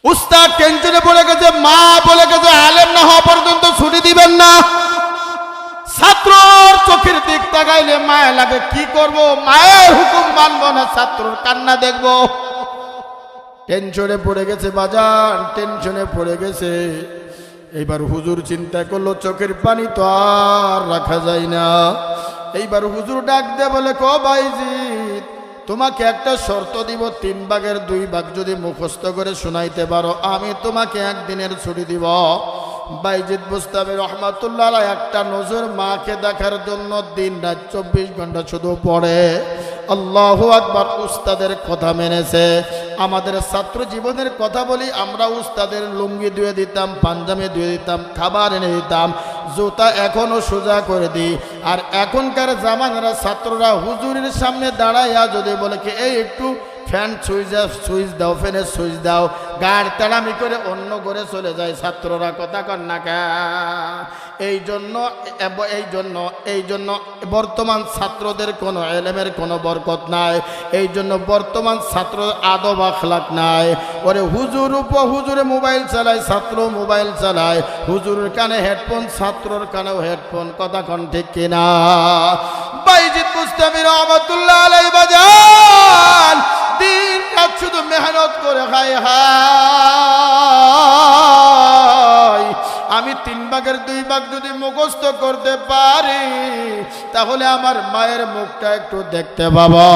উস্তাদ টেনশনে পড়ে গেছে, মা বলে গেছে আলেম না হওয়া পর্যন্ত ছুটি দিবেন না। ছাত্রর চোখের দিক তাকাইলে মায়া লাগে, কি করব, মায়ের হুকুম মানবো না, ছাত্রর কান্না দেখবো। টেনশনে পড়ে গেছে বাজান, টেনশনে পড়ে গেছে। এইবার হুজুর চিন্তা করলো চোখের পানি তো আর রাখা যায় না। এইবার হুজুর ডাক দে বলে, কো বাইজিৎ, তোমাকে একটা শর্ত দিব, 3 ভাগের 2 ভাগ যদি মুখস্থ করে শোনাইতে পারো আমি তোমাকে একদিনের ছুটি দিব। বাইজিৎ বুস্তামি রহমাতুল্লাহ আলাইহি একটা নজর মাকে দেখার জন্য দিন রাত 24 ঘন্টা শুধু পড়ে। আল্লাহু আকবার। উস্তাদের কথা মেনেছে। আমাদের ছাত্র জীবনের কথা বলি, আমরা উস্তাদের লুঙ্গি ধুয়ে দিতাম, পাঞ্জাবি ধুয়ে দিতাম, খাবার এনে দিতাম, জুতা এখনো সোজা করে দিই। আর এখনকার জামানার ছাত্ররা হুজুরের সামনে দাঁড়াইয়া যদি বলে কি এই একটু ফ্যান সুইচ দাও, ফ্যানের সুইচ দাও, গাড় তেড়ামি করে অন্য ঘরে চলে যায় ছাত্ররা, কথা কন না কা। এই জন্য বর্তমান ছাত্রদের কোনো এলেমের কোনো বরকত নাই। এই জন্য বর্তমান ছাত্র আদব আখলাক নাই। ওরে হুজুরে মোবাইল চালায়, ছাত্র মোবাইল চালায়, হুজুরের কানে হেডফোন, ছাত্রর কানেও হেডফোন, কথা কন ঠিক কিনা। বাইজিৎ বুস্তামি রহমাতুল্লাহ আলাইহি বাজান দিন রাত শুধু মেহনত করে খায়। হায়, আমি 3 ভাগের 2 ভাগ যদি মুখস্থ করতে পারি তাহলে আমার মায়ের মুখটা একটু দেখতে পাবো।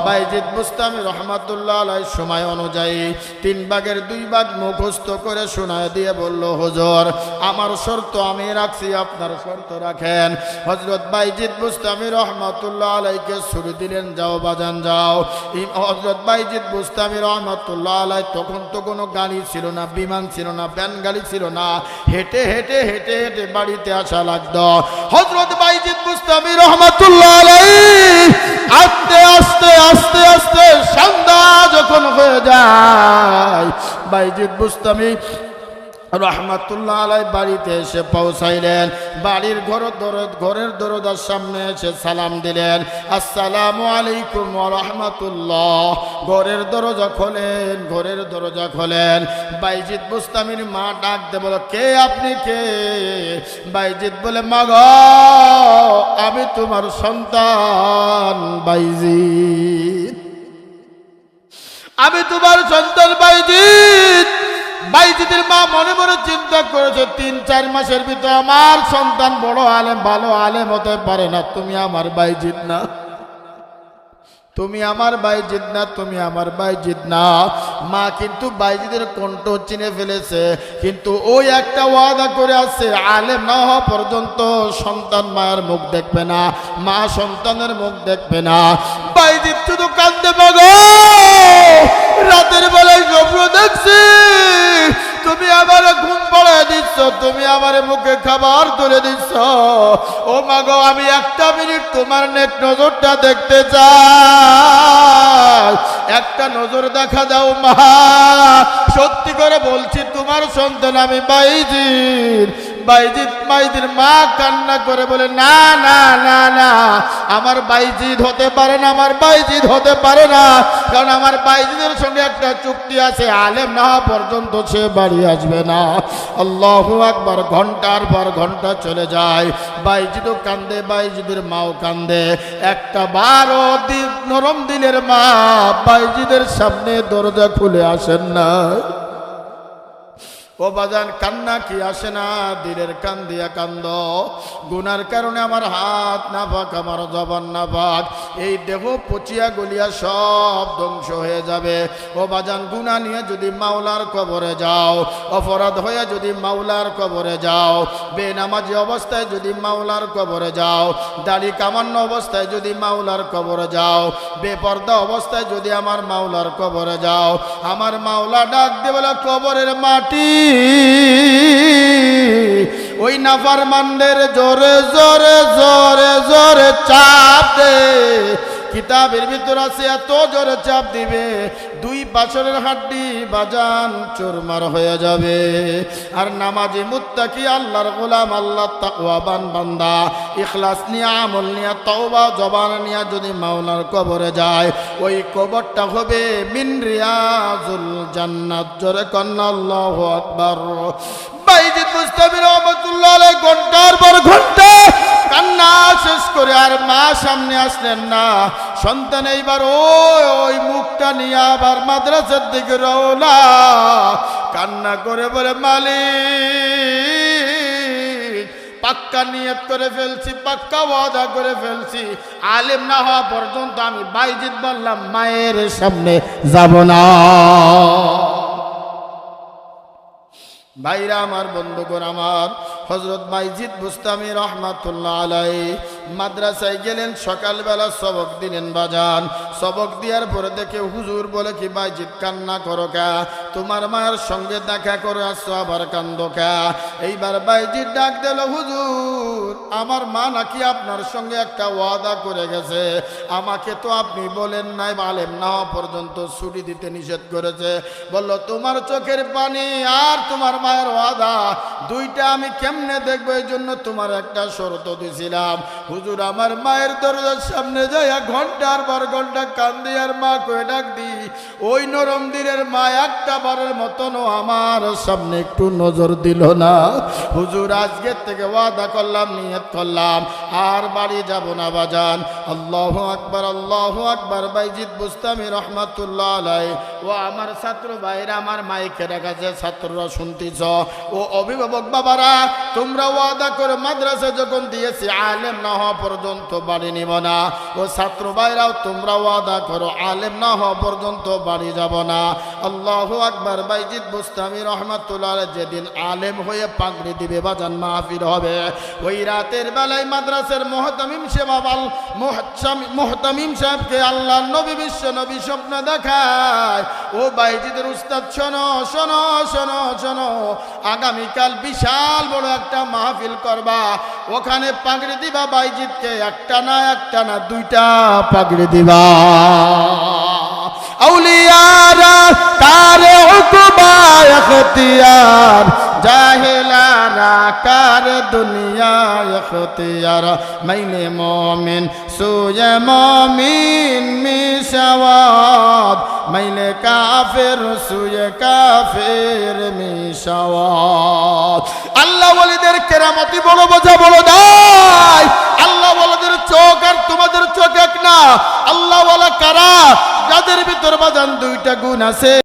বাইজিৎ বুস্তামি রহমাতুল্লাহ আলাইহি সময় অনুযায়ী 3 ভাগের 2 ভাগ মুখস্থ করে শোনায় দিয়ে বলল, হুজুর আমার শর্ত আমি রাখছি, আপনার শর্ত রাখেন। হযরত বাইজিৎ বুস্তামি রহমাতুল্লাহ আলাইহিকে ছুটি দিলেন, যাও বাজান যাও। হযরত বাইজিৎ বুস্তামি রহমাতুল্লাহ আলাইহি তখন তো কোনো গাড়ি ছিল না, বিমান ছিল না, ভ্যান গাড়ি ছিল না, হেঁটে হেঁটে হেঁটে হেঁটে বাড়িতে আসা লাগতো। হযরত বাইজিৎ বুস্তামি রহমাতুল্লাহ আলাইহি আস্তে আস্তে আস্তে আস্তে সন্ধ্যা যখন হয়ে যায়, বাইজিৎ বুস্তামি রহমাতুল্লাহ আলাইহি বাড়িতে এসে পৌঁছাইলেন। বাড়ির ঘরের দরজার সামনে এসে সালাম দিলেন, আসসালামু আলাইকুম ওয়া রাহমাতুল্লাহ। ঘরের দরজা খোলেন। বাইজিৎ বুস্তামির মা ডাক দে বলে, কে আপনি কে? বাইজিৎ বলে, মা গো আমি তোমার সন্তান বাইজিৎ, আমি তোমার সন্তান বাইজিৎ। বাইজিদের মা মনে মনে চিন্তা করেছে 3-4 মাসের ভিতরে আমার সন্তান বড় আলেম, ভালো আলেম হতে পারে না। তুমি আমার বাইজিদ না, তুমি আমার বাইজিদ না, তুমি আমার বাইজিদ না। মা কিন্তু বাইজিদের কণ্ঠ চিনে ফেলেছে, কিন্তু ওই একটা ওয়াদা করে আছে, আলেম না হওয়া পর্যন্ত সন্তান মায়ের মুখ দেখবে না, মা সন্তানের মুখ দেখবে না। বাইজিদ শুধু কাঁদতে পাগো, রাতের বেলায় স্বপ্ন দেখছি তুমি আমার ঘুম পড়ায় দিচ্ছ, তুমি আমার মুখে খাবার তুলে দিচ্ছ। ও মা গো, আমি 1 মিনিট তোমার নেক নজরটা দেখতে চাই, একটা নজর দেখা দাও মা। সত্যি করে বলছি তোমার সন্তান আমি বাইজিৎ। বাইজিদের মা কান্না করে বলে, না না না না, আমার বাইজিদ হতে পারে না, আমার বাইজিদ হতে পারে না, কারণ আমার বাইজিদের সঙ্গে একটা চুক্তি আছে, আলেম না হওয়া পর্যন্ত সে বাড়ি আসবে না। আল্লাহু আকবার। ঘন্টার পর ঘন্টা চলে যায়, বাইজিদও কান্দে, বাইজিদের মাও কান্দে। একটা বারো নরম দিলের মা বাইজিদের সামনে দরজা খুলে আসেন না। ও বাজান, কান্না কি আসে না? দিলের কান দিয়া কান্দ। গুনার কারণে আমার হাত না পাক, আমার জবান না পাক, এই দেহ পচিয়া গলিয়া সব ধ্বংস হয়ে যাবে। ও বাজান, গুনাহ নিয়ে যদি মাওলার কবরে যাও, অপরাধ হয়ে যদি মাওলার কবরে যাও, বেনামাজি অবস্থায় যদি মাওলার কবরে যাও, দাড়ি কামান্য অবস্থায় যদি মাওলার কবরে যাও, বেপর্দা অবস্থায় যদি আমার মাওলার কবরে যাও, আমার মাওলা ডাক দিয়ে বলে, কবরের মাটি ওই নাফরমানদের জোরে জোরে জোরে জোরে চাপ দে, কিতাবের ভিতর আছে এত জোরে চাপ দিবে দুই পাশের হাড্ডি বাজান চুরমার হয়ে যাবে। আর নামাজি মুত্তাকি আল্লাহর গোলাম, আল্লাহর তাকওয়াবান বান্দা ইখলাস নিয়ে আমল নিয়ে তওবা জবান নিয়ে যদি মাওলার কবরে যায়, ওই কবরটা হবে মিন রিয়াজুল জান্নাত। জোরে কন্না আল্লাহু আকবার। বাইজিদ বুস্তামি রহমাতুল্লাহ আলাইহি ঘন্টার পর ঘন্টা কান্না শেষ করে আর মা সামনে আসলেন না। সন্তান এইবার ওই মুখটা নিয়ে আবার মাদ্রাসার দিকে রওনা, কান্না করে বলে মালিক পাক্কা নিয়ত করে ফেলছি, পাক্কা ওয়াদা করে ফেলছি, আলেম না হওয়া পর্যন্ত আমি বাইজিদ বললাম মায়ের সামনে যাব না। ভাইরা আমার, বন্ধুগণ আমার, হযরত বাইজিদ বুস্তামি রহমাতুল্লাহ আলাইহি মাদ্রাসায় গেলেন, সকালবেলা সবক দিলেন বাজান। সবক দেওয়ার পরে দেখে হুজুর বলে কি বাইজিদ কান্না করো কা, তোমার মায়ের সঙ্গে দেখা করে আসছো আবার কান্দো কা। এইবার বাইজিদ ডাক দিল, হুজুর আমার মা নাকি আপনার সঙ্গে একটা ওয়াদা করে গেছে, আমাকে তো আপনি বলেন নাই আলেম না হওয়া পর্যন্ত ছুটি দিতে নিষেধ করেছে। বলল তোমার চোখের পানি আর তোমার মায়ের ওয়াদা দুইটা আমি কেমনে দেখবো, এই জন্য তোমার একটা শর্ত দিছিলাম। হুজুর আমার মায়ের দরজার সামনে যাইয়া ঘন্টার পর ঘন্টা কান্দি আর মা কয়ে ডাক দি, ওই নরম দিনের মা একটা বারের মতনও আমার সামনে একটু নজর দিল না। হুজুর আজকের থেকে ওয়াদা করলাম, নিয়ত করলাম আর বাড়ি যাব না বাজান। আল্লাহু আকবার, আল্লাহু আকবার। বাইজিদ বুস্তামি রহমাতুল্লাহ আলাইহি ও আমার ছাত্র ভাইরা, আমার মাইকের কাছে ছাত্ররা শুনতেছ, ও অভিভাবক বাবারা, তোমরা ওয়াদা করে মাদ্রাসা যখন দিয়েছি আলেম না হওয়া পর্যন্ত বাড়ি নিব না। ও ছাত্র ভাইরাও তোমরা ওয়াদা করো আলেম না হওয়া পর্যন্ত বাড়ি যাব না। আল্লাহু আকবার। বাইজিদ বুস্তামি রহমাতুল্লাহ আলাইহি যেদিন আলেম হয়ে পাগড়ি দিবে বাজান মাহফিল হবে, ওই রাতের বেলায় মাদ্রাসার মুহতামিম সাহেবকে আল্লাহ নবী বিশ্ব নবী স্বপ্ন দেখায়, ও বাইজিদের উস্তাদ শোনো শোনো শোনো শোনো, আগামীকাল বিশাল বড় একটা মাহফিল করবা, ওখানে পাগড়ি দিবা বাইজিদকে, একটা না দুইটা পাগড়ি দিবা। আউলিয়ারা কারে উকবা ইখতিয়ার, জাহেলারা কার দুনিয়া ইখতিয়ার, মাইলে মুমিন সুয়ে মুমিন মিশাওয়াত, মাইলে কাফের সুয়ে কাফের মিশাওয়াত। আল্লাহ ওয়ালিদের কেরামতি বড় বোঝা বড় দায়। আল্লাহ ওয়ালিদের চোখ আর তোমাদের চোখ এক না। আল্লাহ ওয়ালা কারা, যাদের ভিতর বাজান দুইটা গুণ আছে।